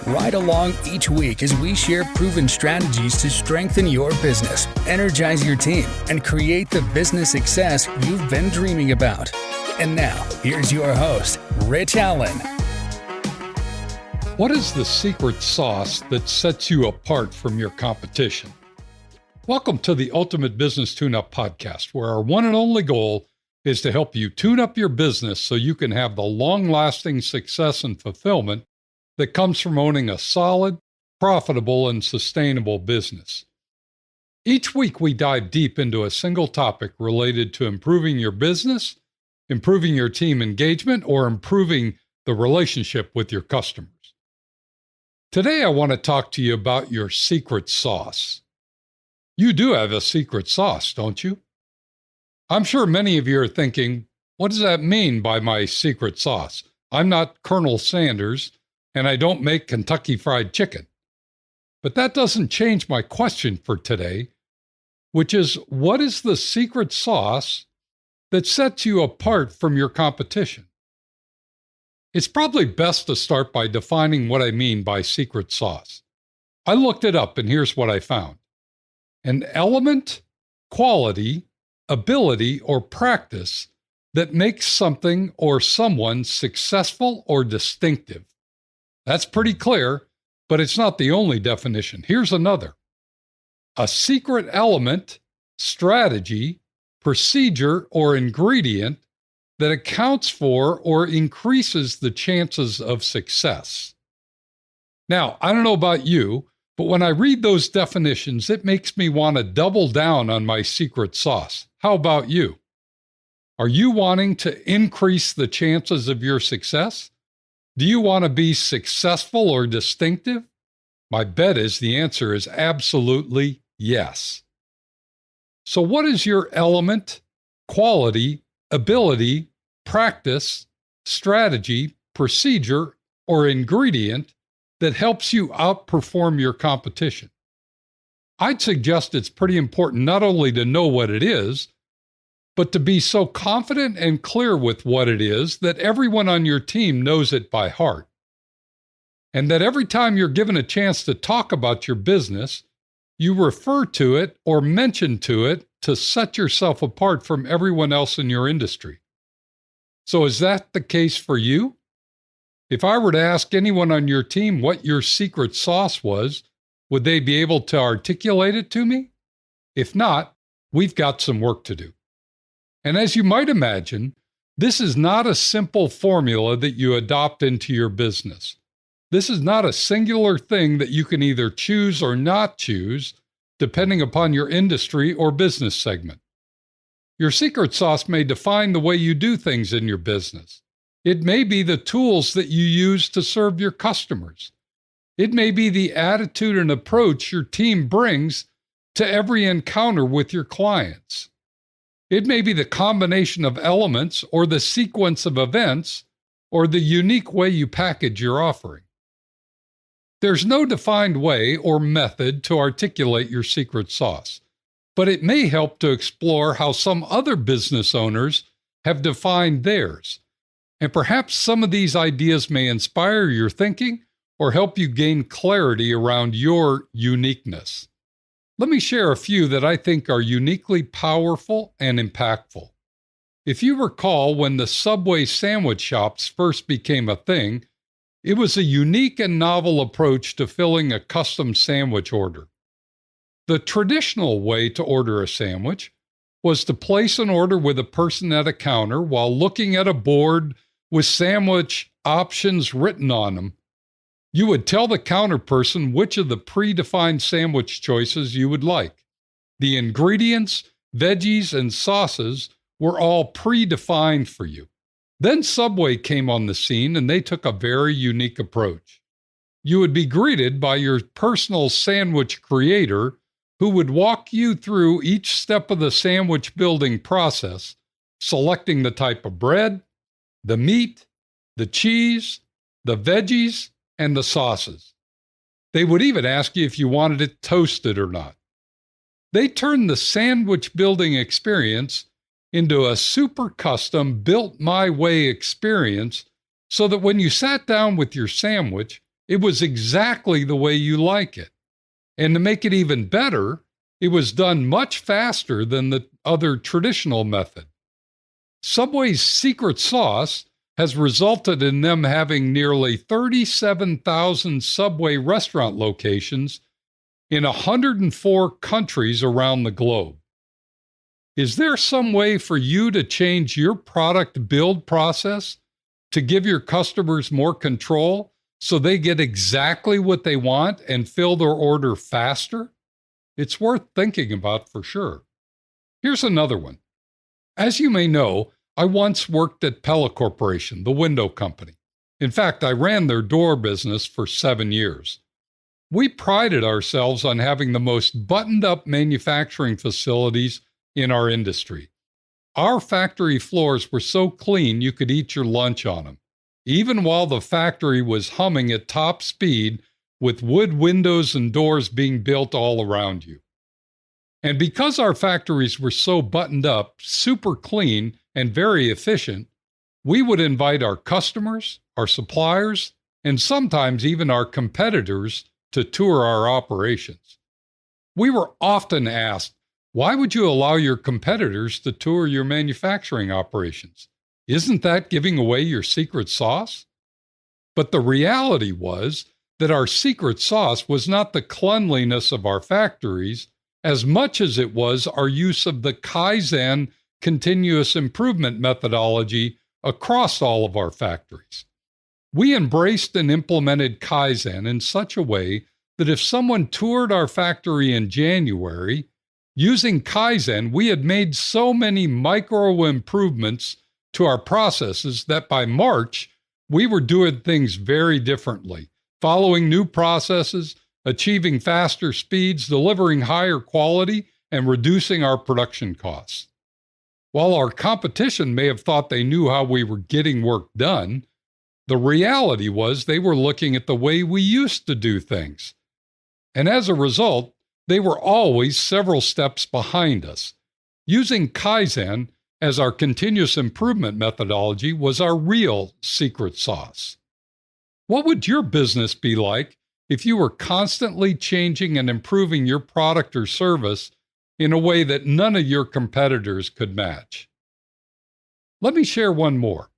Ride along each week as we share proven strategies to strengthen your business, energize your team, and create the business success you've been dreaming about. And now, here's your host, Rich Allen. What is the secret sauce that sets you apart from your competition? Welcome to the Ultimate Business Tune-Up Podcast, where our one and only goal is to help you tune up your business so you can have the long-lasting success and fulfillment that comes from owning a solid, profitable, and sustainable business. Each week, we dive deep into a single topic related to improving your business, improving your team engagement, or improving the relationship with your customers. Today, I want to talk to you about your secret sauce. You do have a secret sauce, don't you? I'm sure many of you are thinking, what does that mean by my secret sauce? I'm not Colonel Sanders, and I don't make Kentucky Fried Chicken. But that doesn't change my question for today, which is, what is the secret sauce that sets you apart from your competition? It's probably best to start by defining what I mean by secret sauce. I looked it up, and here's what I found. An element, quality, ability, or practice that makes something or someone successful or distinctive. That's pretty clear, but it's not the only definition. Here's another. A secret element, strategy, procedure, or ingredient that accounts for or increases the chances of success. Now, I don't know about you, but when I read those definitions, it makes me want to double down on my secret sauce. How about you? Are you wanting to increase the chances of your success? Do you want to be successful or distinctive? My bet is the answer is absolutely yes. So what is your element, quality, ability, practice, strategy, procedure, or ingredient that helps you outperform your competition? I'd suggest it's pretty important not only to know what it is, but to be so confident and clear with what it is that everyone on your team knows it by heart. And that every time you're given a chance to talk about your business, you refer to it or mention to it to set yourself apart from everyone else in your industry. So is that the case for you? If I were to ask anyone on your team what your secret sauce was, would they be able to articulate it to me? If not, we've got some work to do. And as you might imagine, this is not a simple formula that you adopt into your business. This is not a singular thing that you can either choose or not choose, depending upon your industry or business segment. Your secret sauce may define the way you do things in your business. It may be the tools that you use to serve your customers. It may be the attitude and approach your team brings to every encounter with your clients. It may be the combination of elements or the sequence of events or the unique way you package your offering. There's no defined way or method to articulate your secret sauce, but it may help to explore how some other business owners have defined theirs. And perhaps some of these ideas may inspire your thinking or help you gain clarity around your uniqueness. Let me share a few that I think are uniquely powerful and impactful. If you recall, when the Subway sandwich shops first became a thing, it was a unique and novel approach to filling a custom sandwich order. The traditional way to order a sandwich was to place an order with a person at a counter while looking at a board with sandwich options written on them. You would tell the counter person which of the predefined sandwich choices you would like. The ingredients, veggies, and sauces were all predefined for you. Then Subway came on the scene and they took a very unique approach. You would be greeted by your personal sandwich creator who would walk you through each step of the sandwich building process, selecting the type of bread, the meat, the cheese, the veggies, and the sauces. They would even ask you if you wanted it toasted or not. They turned the sandwich building experience into a super custom, built my way experience so that when you sat down with your sandwich, It was exactly the way you like it. And to make it even better, it was done much faster than the other traditional method. Subway's secret sauce has resulted in them having nearly 37,000 Subway restaurant locations in 104 countries around the globe. Is there some way for you to change your product build process to give your customers more control so they get exactly what they want and fill their order faster? It's worth thinking about for sure. Here's another one. As you may know, I once worked at Pella Corporation, the window company. In fact, I ran their door business for 7 years. We prided ourselves on having the most buttoned-up manufacturing facilities in our industry. Our factory floors were so clean you could eat your lunch on them, even while the factory was humming at top speed with wood windows and doors being built all around you. And because our factories were so buttoned up, super clean, and very efficient, we would invite our customers, our suppliers, and sometimes even our competitors to tour our operations. We were often asked, why would you allow your competitors to tour your manufacturing operations? Isn't that giving away your secret sauce? But the reality was that our secret sauce was not the cleanliness of our factories as much as it was our use of the Kaizen continuous improvement methodology across all of our factories. We embraced and implemented Kaizen in such a way that if someone toured our factory in January, using Kaizen, we had made so many micro improvements to our processes that by March, we were doing things very differently, following new processes, achieving faster speeds, delivering higher quality, and reducing our production costs. While our competition may have thought they knew how we were getting work done, the reality was they were looking at the way we used to do things. And as a result, they were always several steps behind us. Using Kaizen as our continuous improvement methodology was our real secret sauce. What would your business be like if you were constantly changing and improving your product or service in a way that none of your competitors could match? Let me share one more.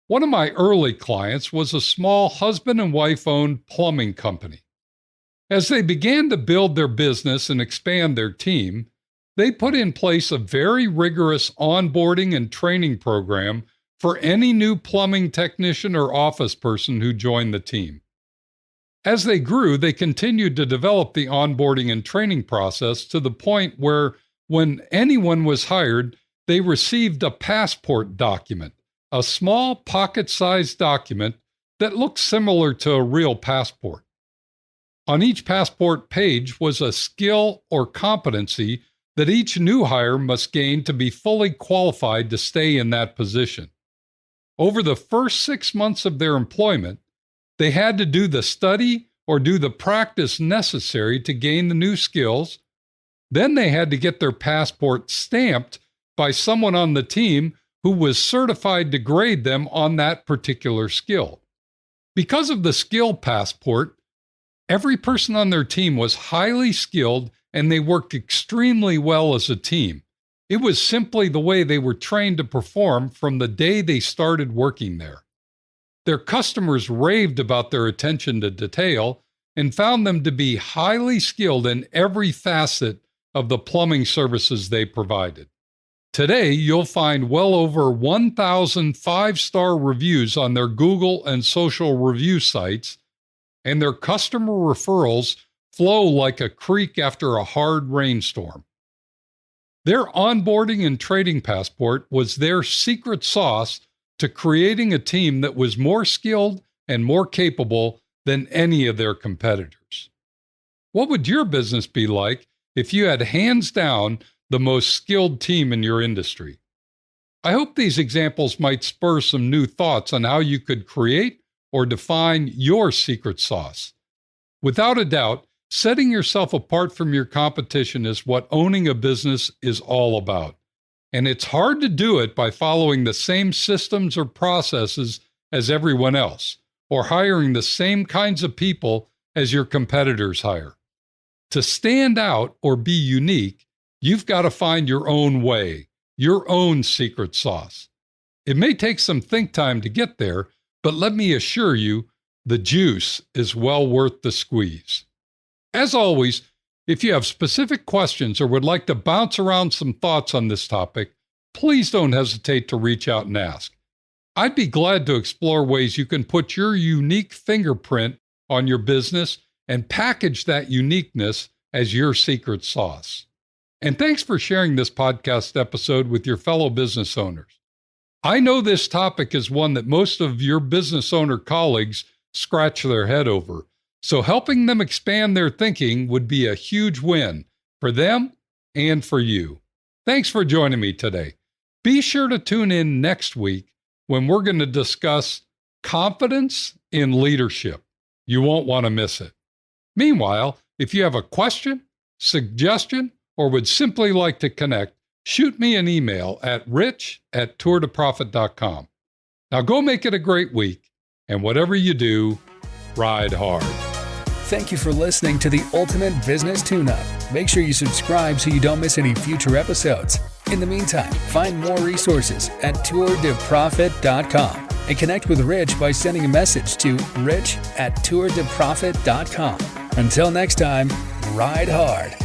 One of my early clients was a small husband and wife-owned plumbing company. As they began to build their business and expand their team, they put in place a very rigorous onboarding and training program for any new plumbing technician or office person who joined the team. As they grew, they continued to develop the onboarding and training process to the point where when anyone was hired, they received a passport document, a small pocket-sized document that looked similar to a real passport. On each passport page was a skill or competency that each new hire must gain to be fully qualified to stay in that position. Over the first 6 months of their employment, they had to do the study or do the practice necessary to gain the new skills. Then they had to get their passport stamped by someone on the team who was certified to grade them on that particular skill. Because of the skill passport, every person on their team was highly skilled and they worked extremely well as a team. It was simply the way they were trained to perform from the day they started working there. Their customers raved about their attention to detail and found them to be highly skilled in every facet of the plumbing services they provided. Today, you'll find well over 1,000 five-star reviews on their Google and social review sites, and their customer referrals flow like a creek after a hard rainstorm. Their onboarding and training passport was their secret sauce to creating a team that was more skilled and more capable than any of their competitors. What would your business be like if you had hands down the most skilled team in your industry? I hope these examples might spur some new thoughts on how you could create or define your secret sauce. Without a doubt, setting yourself apart from your competition is what owning a business is all about. And it's hard to do it by following the same systems or processes as everyone else, or hiring the same kinds of people as your competitors hire. To stand out or be unique, you've got to find your own way, your own secret sauce. It may take some think time to get there, but let me assure you, the juice is well worth the squeeze. As always, if you have specific questions or would like to bounce around some thoughts on this topic, please don't hesitate to reach out and ask. I'd be glad to explore ways you can put your unique fingerprint on your business and package that uniqueness as your secret sauce. And thanks for sharing this podcast episode with your fellow business owners. I know this topic is one that most of your business owner colleagues scratch their head over, so helping them expand their thinking would be a huge win for them and for you. Thanks for joining me today. Be sure to tune in next week when we're going to discuss confidence in leadership. You won't want to miss it. Meanwhile, if you have a question, suggestion, or would simply like to connect, shoot me an email at rich@tourtoprofit.com. Now go make it a great week, and whatever you do, ride hard. Thank you for listening to the Ultimate Business Tune-Up. Make sure you subscribe so you don't miss any future episodes. In the meantime, find more resources at tourtoprofit.com and connect with Rich by sending a message to rich@tourtoprofit.com. Until next time, ride hard.